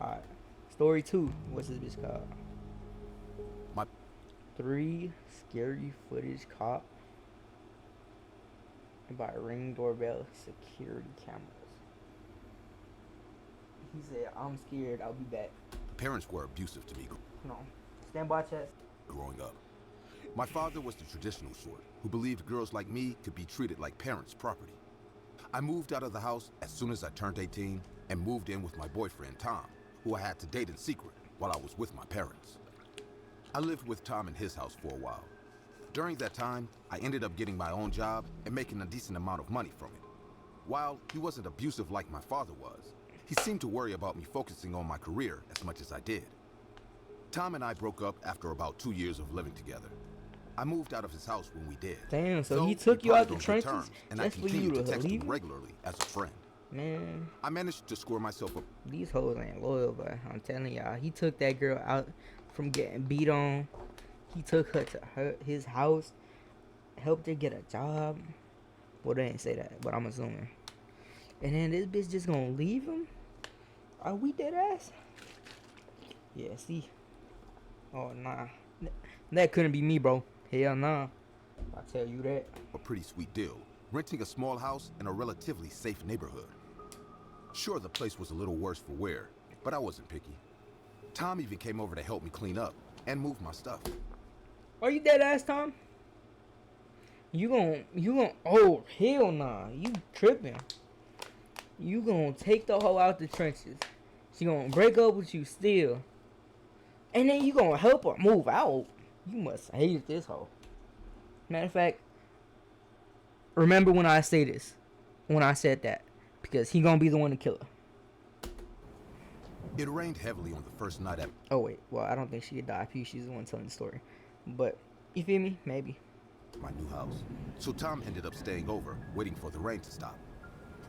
Alright. Story 2. What's this bitch called? My 3 scary footage caught by Ring doorbell security cameras. He said, I'm scared, I'll be back. parents were abusive to me Hold on. Stand by, chest. growing up. My father was the traditional sort who believed girls like me could be treated like parents' property. I moved out of the house as soon as I turned 18 and moved in with my boyfriend, Tom, who I had to date in secret while I was with my parents. I lived with Tom in his house for a while. During that time, I ended up getting my own job and making a decent amount of money from it. While he wasn't abusive like my father was, he seemed to worry about me focusing on my career as much as I did. Tom and I broke up after about 2 years of living together. I moved out of his house when we did. Damn, so Though he took you out the parted on good trenches terms, and I just for you continued to to text leave him him? regularly as a friend. Man, I managed to score myself a these hoes ain't loyal, but I'm telling y'all, he took that girl out from getting beat on. He took her to his house, helped her get a job. Well, they didn't say that, but I'm assuming. And then this bitch just gonna leave him? Are we dead ass? Yeah, see. Oh, nah. That couldn't be me, bro. Hell nah. I tell you that. pretty sweet deal, renting a small house in a relatively safe neighborhood. Sure, the place was a little worse for wear, but I wasn't picky. Tom even came over to help me clean up and move my stuff. Are you dead ass, Tom? You gon' oh, hell nah. You tripping. You gonna take the hoe out the trenches. She gonna break up with you still. And then you gonna help her move out. You must hate this hoe. Matter of fact, remember when I say this. When I said that. Because he gonna be the one to kill her. It rained heavily on the first night at Oh wait, well I don't think she could die. She's the one telling the story. But, you feel me? Maybe. my new house, so Tom ended up staying over, waiting for the rain to stop.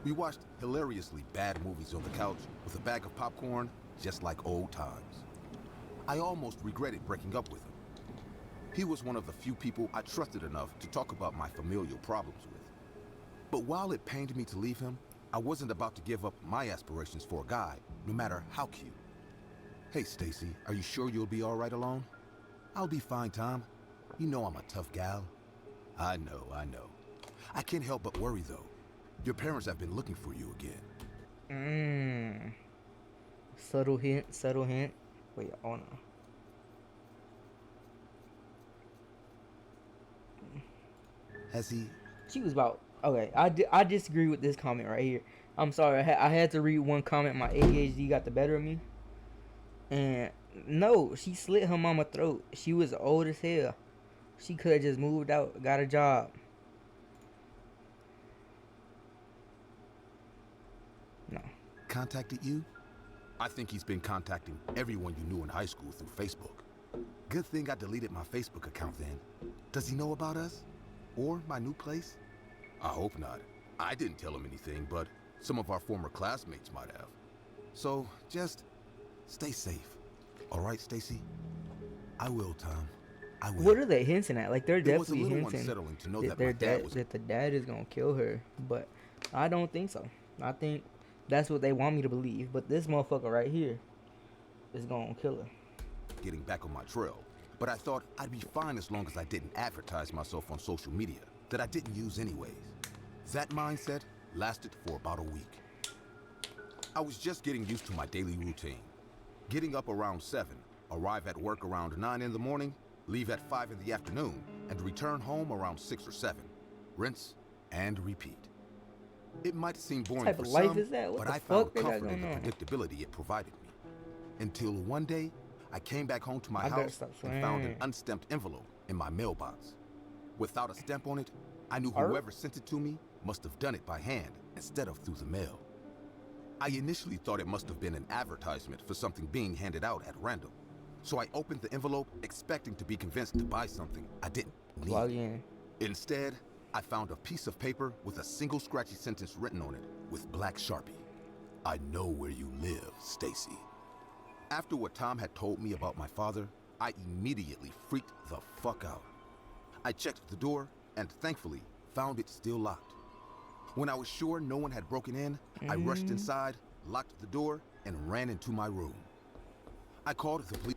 We watched hilariously bad movies on the couch with a bag of popcorn, just like old times. I almost regretted breaking up with him. He was one of the few people I trusted enough to talk about my familial problems with. But while it pained me to leave him, I wasn't about to give up my aspirations for a guy, no matter how cute. Hey, Stacy, are you sure you'll be all right alone? I'll be fine, Tom. You know I'm a tough gal. I know. I can't help but worry, though. Your parents have been looking for you again. Subtle hint. Wait, oh no. Has he? She was about, okay, I disagree with this comment right here. I'm sorry, I had to read one comment. My ADHD got the better of me. And no, she slit her mama throat. She was old as hell. She could have just moved out, got a job. No. Contacted you? I think he's been contacting everyone you knew in high school through Facebook. Good thing I deleted my Facebook account then. Does he know about us? Or my new place? I hope not. I didn't tell him anything, but some of our former classmates might have. So, just stay safe. All right, Stacy? I will, Tom. I will. What are they hinting at? Like, they're It was a definitely little hinting unsettling to know that that my dad was... that the dad is gonna kill her. But I don't think so. I think that's what they want me to believe. But this motherfucker right here is gonna kill her. getting back on my trail, but I thought I'd be fine as long as I didn't advertise myself on social media that I didn't use anyways. That mindset lasted for about a week. I was just getting used to my daily routine. Getting up around 7, arrive at work around 9 in the morning, leave at 5 in the afternoon, and return home around 6 or 7. Rinse and repeat. It might seem boring What type for of life some, is that? What but the I fuck found they got comfort in the going on? predictability it provided me. Until one day, I came back home to my I gotta house stop and found an swearing. unstamped envelope in my mailbox. Without a stamp on it, I knew Art? whoever sent it to me must have done it by hand instead of through the mail. I initially thought it must have been an advertisement for something being handed out at random. So I opened the envelope expecting to be convinced to buy something I didn't Log need. in. Instead, I found a piece of paper with a single scratchy sentence written on it with black Sharpie. I know where you live, Stacy. After what Tom had told me about my father, I immediately freaked the fuck out. I checked the door and thankfully found it still locked. When I was sure no one had broken in, I rushed inside, locked the door, and ran into my room. I called the police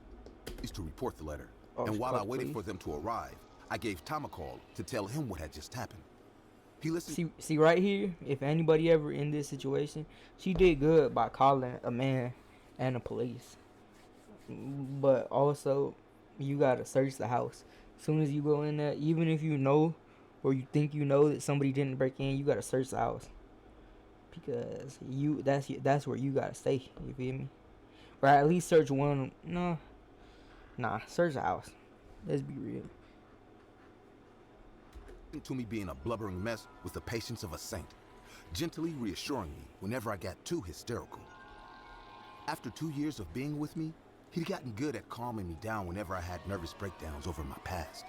to report the letter, Oh, and she while I called the waited police. for them to arrive, I gave Tom a call to tell him what had just happened. He listened. See right here, if anybody ever in this situation, she did good by calling a man and the police. But also, you gotta search the house. As soon as you go in there, even if you know or you think you know that somebody didn't break in, you gotta search the house because that's where you gotta stay. You feel me? Or at least search one. No, nah, search the house. Let's be real. To me being a blubbering mess with the patience of a saint, gently reassuring me whenever I got too hysterical. After 2 years of being with me, he'd gotten good at calming me down whenever I had nervous breakdowns over my past.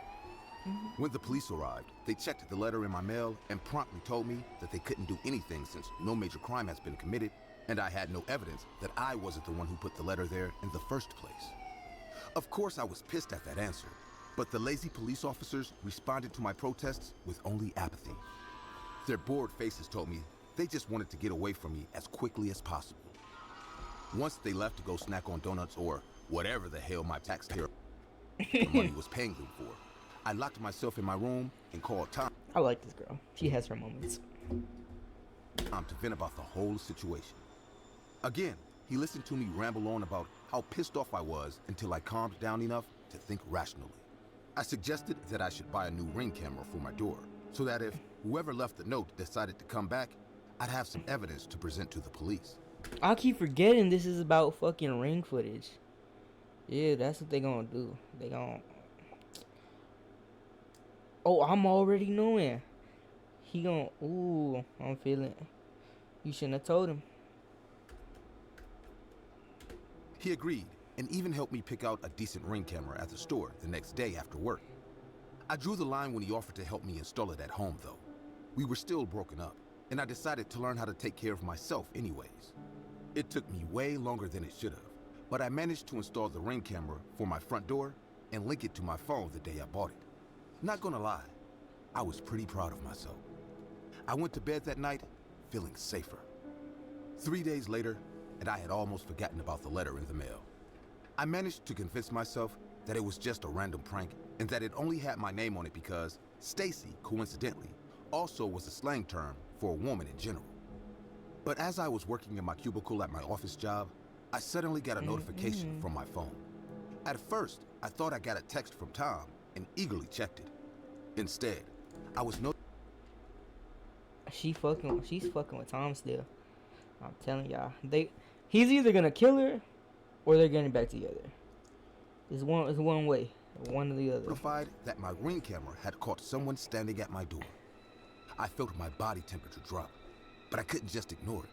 When the police arrived, they checked the letter in my mail and promptly told me that they couldn't do anything since no major crime has been committed and I had no evidence that I wasn't the one who put the letter there in the first place. Of course I was pissed at that answer, but the lazy police officers responded to my protests with only apathy. Their bored faces told me they just wanted to get away from me as quickly as possible. Once they left to go snack on donuts or whatever the hell my taxpayer money was paying them for, I locked myself in my room and called Tom I like this girl. She has her moments. to vent about the whole situation. Again, he listened to me ramble on about how pissed off I was until I calmed down enough to think rationally. I suggested that I should buy a new Ring camera for my door, so that if whoever left the note decided to come back, I'd have some evidence to present to the police. I keep forgetting this is about fucking Ring footage. Yeah, that's what they gonna do. They gonna. Oh, I'm already knowing. He gonna. Ooh, I'm feeling. You shouldn't have told him. He agreed, and even helped me pick out a decent Ring camera at the store the next day after work. I drew the line when he offered to help me install it at home, though. We were still broken up, and I decided to learn how to take care of myself anyways. It took me way longer than it should have, but I managed to install the Ring camera for my front door and link it to my phone the day I bought it. Not gonna lie, I was pretty proud of myself. I went to bed that night feeling safer. 3 days later, and I had almost forgotten about the letter in the mail. I managed to convince myself that it was just a random prank and that it only had my name on it because Stacy, coincidentally, also was a slang term for a woman in general. But as I was working in my cubicle at my office job, I suddenly got a notification from my phone. At first, I thought I got a text from Tom and eagerly checked it. Instead, I was She's fucking with Tom still. I'm telling y'all, he's either gonna kill her or they're getting back together. It's one way, one or the other. notified that my Ring camera had caught someone standing at my door. I felt my body temperature drop, but I couldn't just ignore it.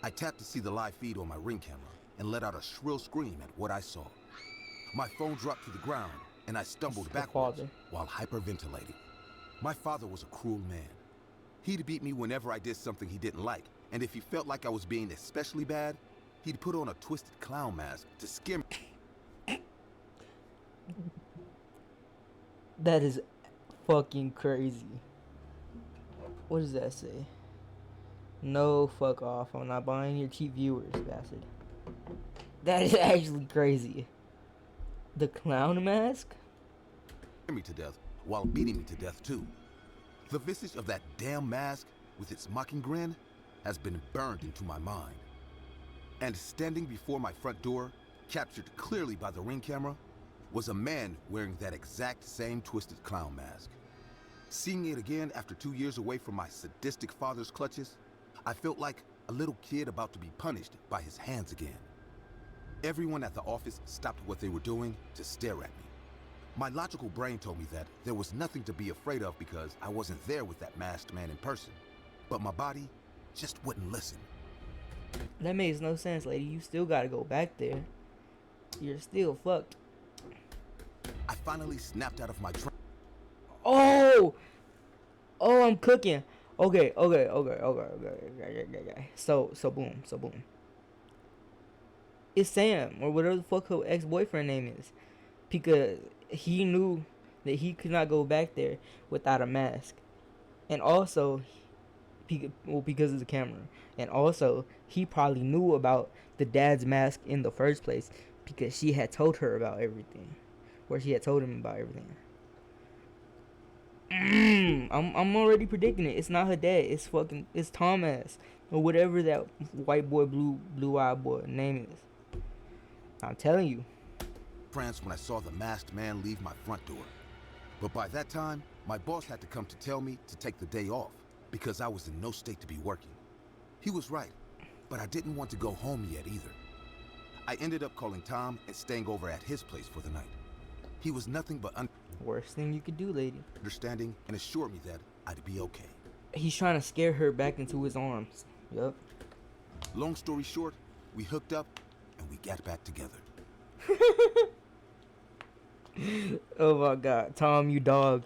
I tapped to see the live feed on my Ring camera and let out a shrill scream at what I saw. My phone dropped to the ground and I stumbled backwards while hyperventilating. My father was a cruel man. He'd beat me whenever I did something he didn't like, and if he felt like I was being especially bad, he'd put on a twisted clown mask to scare me. That is fucking crazy. What does that say? No, fuck off. I'm not buying your cheap viewers, bastard. That is actually crazy. The clown mask? Me to death while beating me to death too. The visage of that damn mask with its mocking grin has been burned into my mind. And standing before my front door, captured clearly by the Ring camera, was a man wearing that exact same twisted clown mask. Seeing it again after 2 years away from my sadistic father's clutches, I felt like a little kid about to be punished by his hands again. Everyone at the office stopped what they were doing to stare at me. My logical brain told me that there was nothing to be afraid of because I wasn't there with that masked man in person. But my body just wouldn't listen. That makes no sense, lady. You still gotta go back there. You're still fucked. I finally snapped out of my trance. Oh, I'm cooking. Okay. So boom. It's Sam or whatever the fuck her ex-boyfriend name is, because he knew that he could not go back there without a mask, and also, because of the camera, and also he probably knew about the dad's mask in the first place because she had told her about everything, or she had told him about everything. I'm already predicting it. It's not her dad. It's Tom ass or whatever that white boy, blue eyed boy name is. I'm telling you. France when I saw the masked man leave my front door. But by that time, my boss had to come to tell me to take the day off because I was in no state to be working. He was right, but I didn't want to go home yet either. I ended up calling Tom and staying over at his place for the night. He was nothing but Worst thing you could do, lady. understanding and assured me that I'd be okay. He's trying to scare her back into his arms. Yup. Long story short, we hooked up and we got back together. Oh my God, Tom, you dog.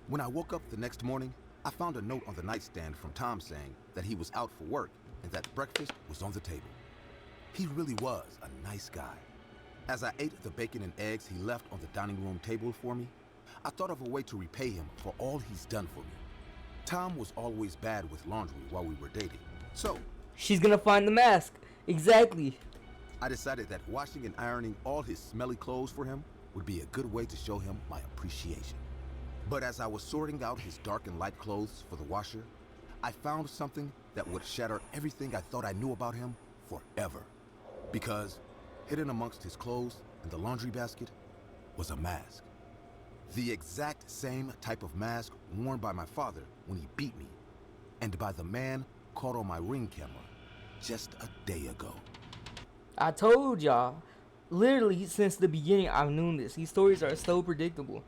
When I woke up the next morning, I found a note on the nightstand from Tom saying that he was out for work and that breakfast was on the table. He really was a nice guy. As I ate the bacon and eggs he left on the dining room table for me, I thought of a way to repay him for all he's done for me. Tom was always bad with laundry while we were dating, so She's gonna find the mask. Exactly. I decided that washing and ironing all his smelly clothes for him would be a good way to show him my appreciation. But as I was sorting out his dark and light clothes for the washer, I found something that would shatter everything I thought I knew about him forever. Because hidden amongst his clothes in the laundry basket was a mask. The exact same type of mask worn by my father when he beat me, and by the man caught on my Ring camera just a day ago. I told y'all. Literally, since the beginning, I've known this. These stories are so predictable.